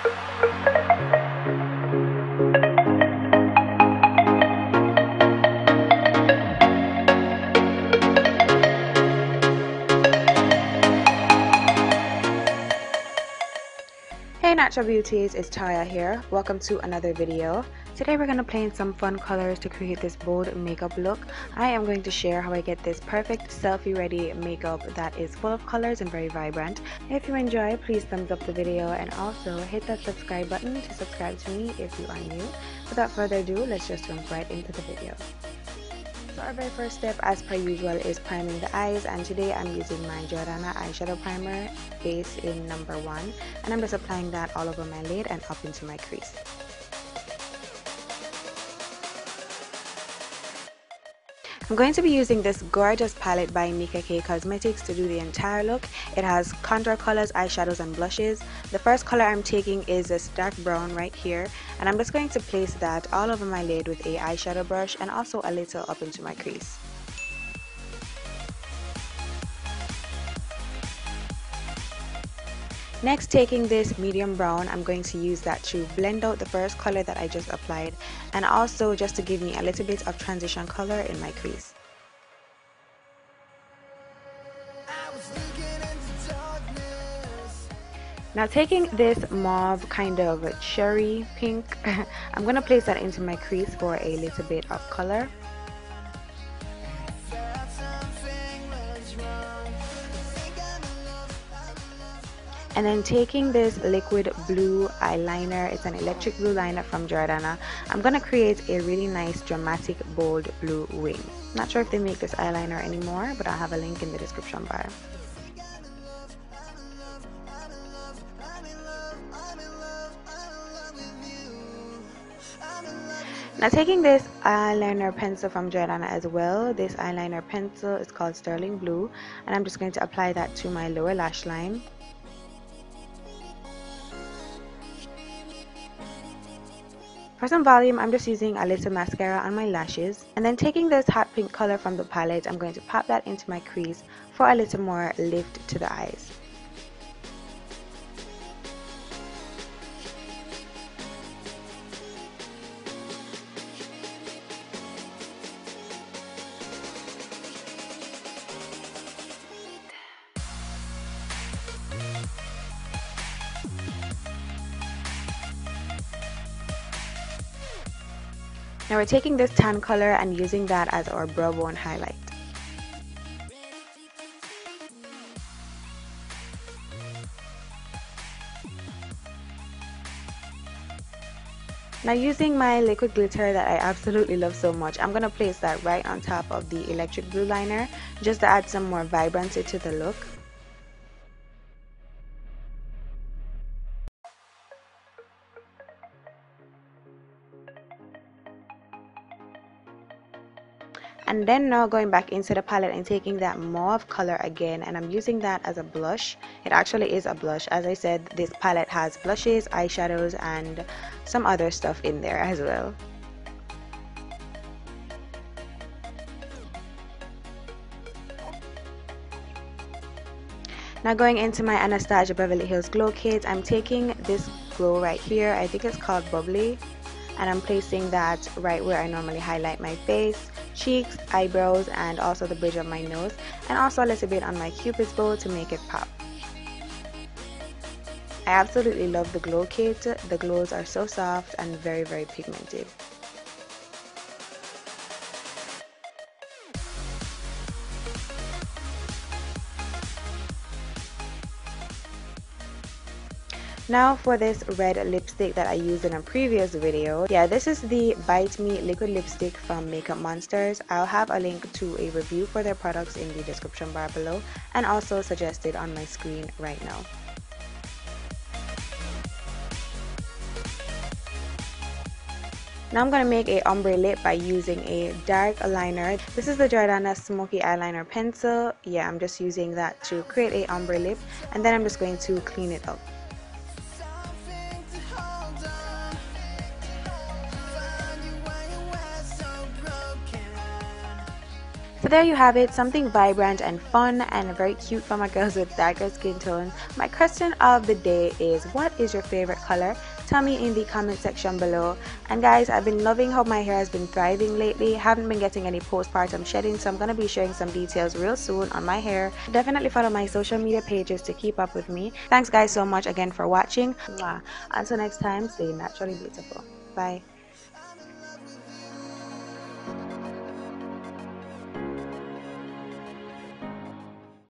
Hey natural beauties, it's Toya here. Welcome to another video. Today we're going to play in some fun colors to create this bold makeup look. I am going to share how I get this perfect selfie ready makeup that is full of colors and very vibrant. If you enjoy, please thumbs up the video and also hit that subscribe button to subscribe to me if you are new. Without further ado, let's just jump right into the video. So our very first step, as per usual, is priming the eyes, and today I'm using my Jordana eyeshadow primer base in number 1, and I'm just applying that all over my lid and up into my crease. I'm going to be using this gorgeous palette by Nicka Cosmetics to do the entire look. It has contour colors, eyeshadows and blushes. The first color I'm taking is this dark brown right here, and I'm just going to place that all over my lid with a eyeshadow brush and also a little up into my crease. Next, taking this medium brown, I'm going to use that to blend out the first color that I just applied, and also just to give me a little bit of transition color in my crease. Now taking this mauve kind of cherry pink, I'm going to place that into my crease for a little bit of color. And then taking this liquid blue eyeliner, it's an electric blue liner from Jordana, I'm going to create a really nice dramatic bold blue wing. Not sure if they make this eyeliner anymore, but I'll have a link in the description bar. Now taking this eyeliner pencil from Jordana as well, this eyeliner pencil is called Sterling Blue, and I'm just going to apply that to my lower lash line. For some volume, I'm just using a little mascara on my lashes, and then taking this hot pink color from the palette, I'm going to pop that into my crease for a little more lift to the eyes. Now we're taking this tan color and using that as our brow bone highlight. Now using my liquid glitter that I absolutely love so much, I'm going to place that right on top of the electric blue liner just to add some more vibrancy to the look. And then now going back into the palette and taking that mauve color again, and I'm using that as a blush. It actually is a blush. As I said, this palette has blushes, eyeshadows and some other stuff in there as well. Now going into my Anastasia Beverly Hills Glow Kit, I'm taking this glow right here. I think it's called Bubbly, and I'm placing that right where I normally highlight my face, cheeks, eyebrows, and also the bridge of my nose, and also a little bit on my cupid's bow to make it pop. I absolutely love the glow kit. The glows are so soft and very pigmented. Now for this red lipstick that I used in a previous video. Yeah, this is the Bite Me liquid lipstick from Makeup Monsters. I'll have a link to a review for their products in the description bar below, and also suggested on my screen right now. Now I'm going to make a ombre lip by using a dark liner. This is the Jordana Smoky Eyeliner Pencil. Yeah, I'm just using that to create a ombre lip, and then I'm just going to clean it up. For there you have it, something vibrant and fun and very cute for my girls with darker skin tone. My question of the day is, what is your favorite color? Tell me in the comment section below. And guys, I've been loving how my hair has been thriving lately. Haven't been getting any postpartum shedding, so I'm going to be sharing some details real soon on my hair. Definitely follow my social media pages to keep up with me. Thanks guys so much again for watching. Mwah. Until next time, stay naturally beautiful. Bye.